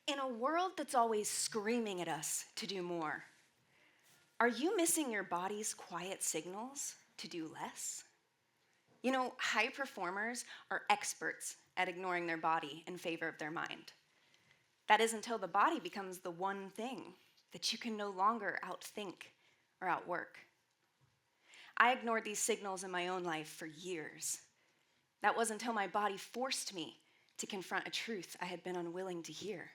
In a world that's always screaming at us to do more, are you missing your body's quiet signals to do less? You know, high performers are experts at ignoring their body in favor of their mind. That is until the body becomes the one thing that you can no longer outthink or outwork. I ignored these signals in my own life for years. That was until my body forced me to confront a truth I had been unwilling to hear.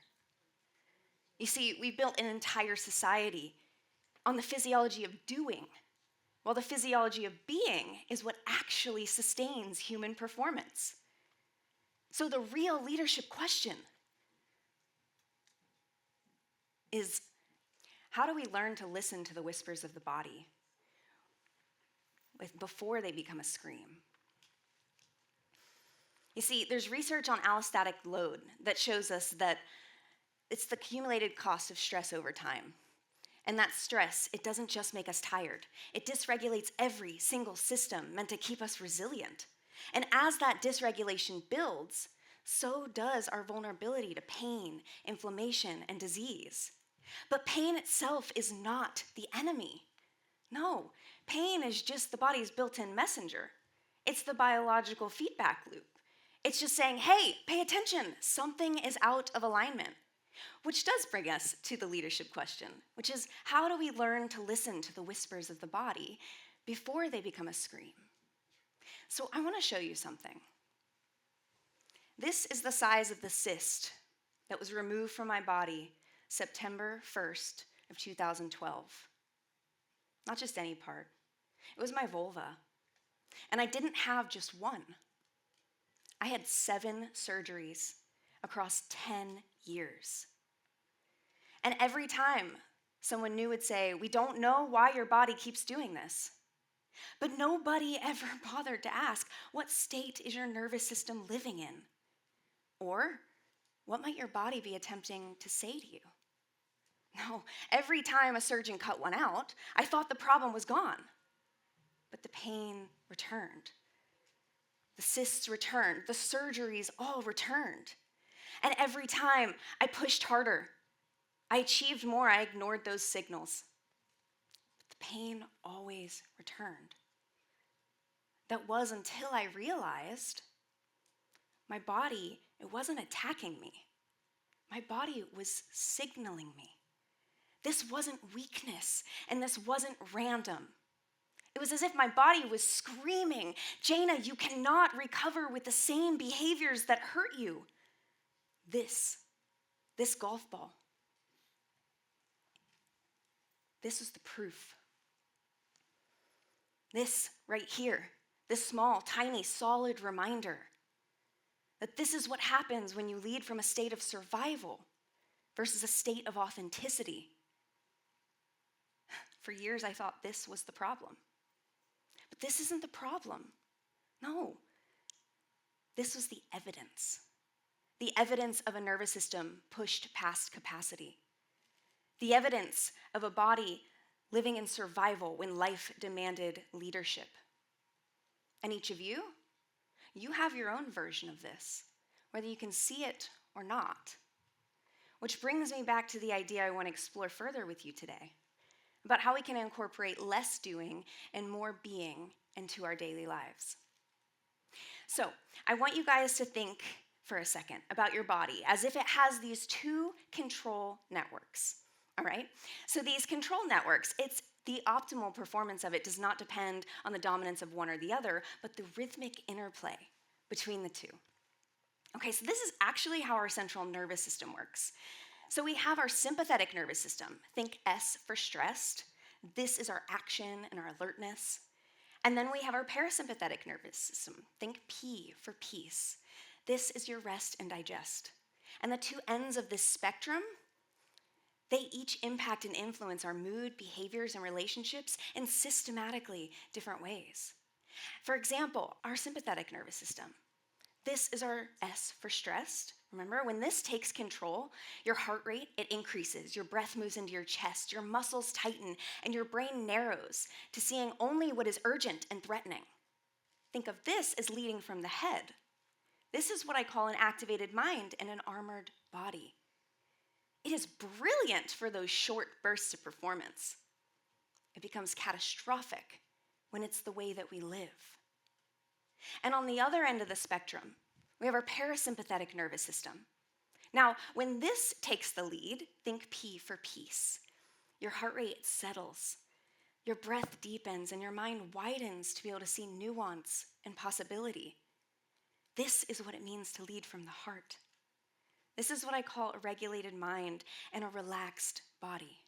You see, we built an entire society on the physiology of doing, while the physiology of being is what actually sustains human performance. So the real leadership question is, how do we learn to listen to the whispers of the body before they become a scream? You see, there's research on allostatic load that shows us that it's the accumulated cost of stress over time. And that stress, it doesn't just make us tired. It dysregulates every single system meant to keep us resilient. And as that dysregulation builds, so does our vulnerability to pain, inflammation, and disease. But pain itself is not the enemy. No, pain is just the body's built-in messenger. It's the biological feedback loop. It's just saying, hey, pay attention, something is out of alignment. Which does bring us to the leadership question, which is, how do we learn to listen to the whispers of the body before they become a scream? So I want to show you something. This is the size of the cyst that was removed from my body September 1st of 2012. Not just any part. It was my vulva. And I didn't have just one. I had 7 surgeries across 10 years. And every time someone new would say, we don't know why your body keeps doing this. But nobody ever bothered to ask, what state is your nervous system living in? Or, what might your body be attempting to say to you? No, every time a surgeon cut one out, I thought the problem was gone. But the pain returned. The cysts returned. The surgeries all returned. And every time I pushed harder, I achieved more, I ignored those signals. But the pain always returned. That was until I realized my body, it wasn't attacking me. My body was signaling me. This wasn't weakness, and this wasn't random. It was as if my body was screaming, Jayna, you cannot recover with the same behaviors that hurt you. This golf ball. This is the proof. This right here, this small, tiny, solid reminder that this is what happens when you lead from a state of survival versus a state of authenticity. For years, I thought this was the problem. But this isn't the problem. No. This was the evidence. The evidence of a nervous system pushed past capacity. The evidence of a body living in survival when life demanded leadership. And each of you have your own version of this, whether you can see it or not. Which brings me back to the idea I want to explore further with you today, about how we can incorporate less doing and more being into our daily lives. So, I want you guys to think for a second about your body as if it has these 2 control networks, all right? So these control networks, it's the optimal performance of it does not depend on the dominance of one or the other, but the rhythmic interplay between the 2. Okay, so this is actually how our central nervous system works. So we have our sympathetic nervous system. Think S for stressed. This is our action and our alertness. And then we have our parasympathetic nervous system. Think P for peace. This is your rest and digest. And the 2 ends of this spectrum, they each impact and influence our mood, behaviors, and relationships in systematically different ways. For example, our sympathetic nervous system. This is our S for stressed. Remember, when this takes control, your heart rate, it increases, your breath moves into your chest, your muscles tighten, and your brain narrows to seeing only what is urgent and threatening. Think of this as leading from the head. This is what I call an activated mind and an armored body. It is brilliant for those short bursts of performance. It becomes catastrophic when it's the way that we live. And on the other end of the spectrum, we have our parasympathetic nervous system. Now, when this takes the lead, think P for peace. Your heart rate settles, your breath deepens, and your mind widens to be able to see nuance and possibility. This is what it means to lead from the heart. This is what I call a regulated mind and a relaxed body.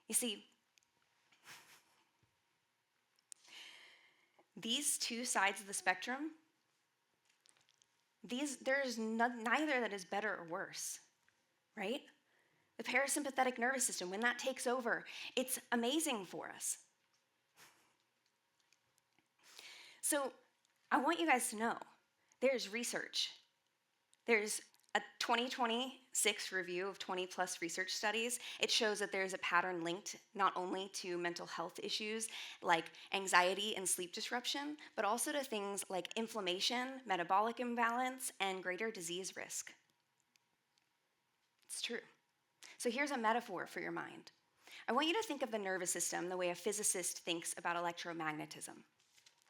You see, these two sides of the spectrum, there's neither that is better or worse, right? The parasympathetic nervous system, when that takes over, it's amazing for us. So I want you guys to know, there's research. There's a 2026 review of 20 plus research studies. It shows that there's a pattern linked not only to mental health issues like anxiety and sleep disruption, but also to things like inflammation, metabolic imbalance, and greater disease risk. It's true. So here's a metaphor for your mind. I want you to think of the nervous system the way a physicist thinks about electromagnetism,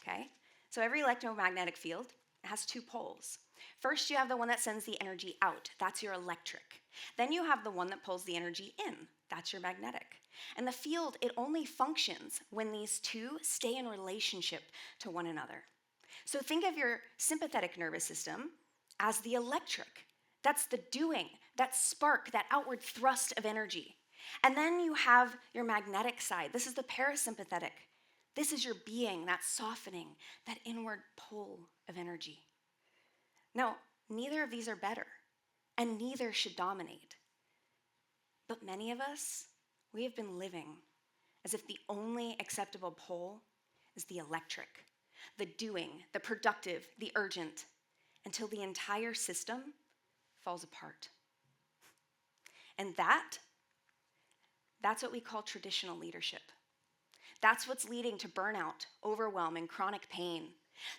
okay? So every electromagnetic field has two poles. First, you have the one that sends the energy out. That's your electric. Then you have the one that pulls the energy in. That's your magnetic. And the field, it only functions when these two stay in relationship to one another. So think of your sympathetic nervous system as the electric. That's the doing, that spark, that outward thrust of energy. And then you have your magnetic side. This is the parasympathetic. This is your being, that softening, that inward pull of energy. Now, neither of these are better, and neither should dominate. But many of us, we have been living as if the only acceptable pole is the electric, the doing, the productive, the urgent, until the entire system falls apart. And that's what we call traditional leadership. That's what's leading to burnout, overwhelm, and chronic pain.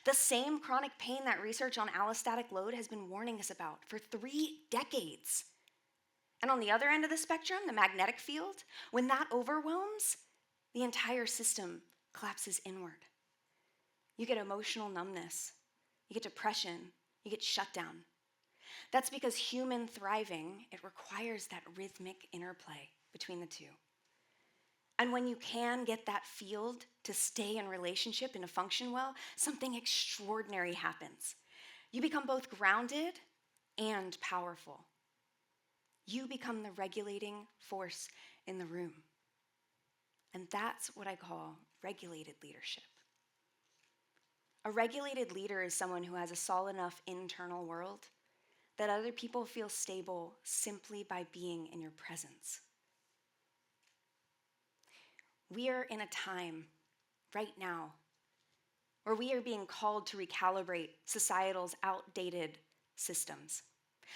The same chronic pain that research on allostatic load has been warning us about for 3 decades. And on the other end of the spectrum, the magnetic field, when that overwhelms, the entire system collapses inward. You get emotional numbness, you get depression, you get shut down. That's because human thriving, it requires that rhythmic interplay between the two. And when you can get that field to stay in relationship and to function well, something extraordinary happens. You become both grounded and powerful. You become the regulating force in the room. And that's what I call regulated leadership. A regulated leader is someone who has a solid enough internal world that other people feel stable simply by being in your presence. We are in a time right now where we are being called to recalibrate societal's outdated systems,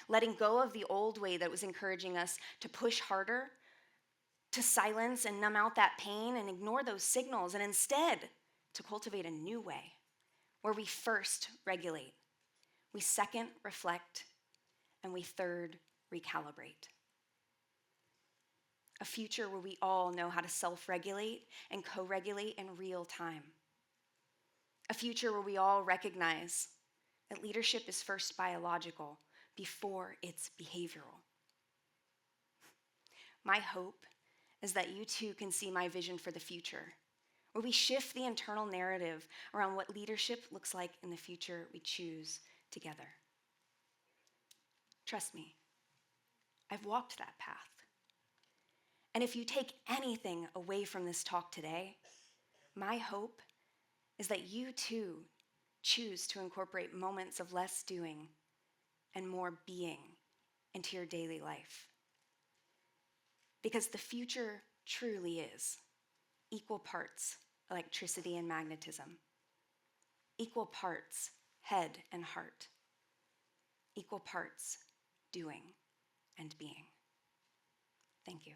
letting go of the old way that was encouraging us to push harder, to silence and numb out that pain and ignore those signals, and instead to cultivate a new way where we first regulate, we second reflect, and we third recalibrate. A future where we all know how to self-regulate and co-regulate in real time. A future where we all recognize that leadership is first biological before it's behavioral. My hope is that you too can see my vision for the future, where we shift the internal narrative around what leadership looks like in the future we choose together. Trust me, I've walked that path. And if you take anything away from this talk today, my hope is that you too choose to incorporate moments of less doing and more being into your daily life. Because the future truly is equal parts electricity and magnetism, equal parts head and heart, equal parts doing and being. Thank you.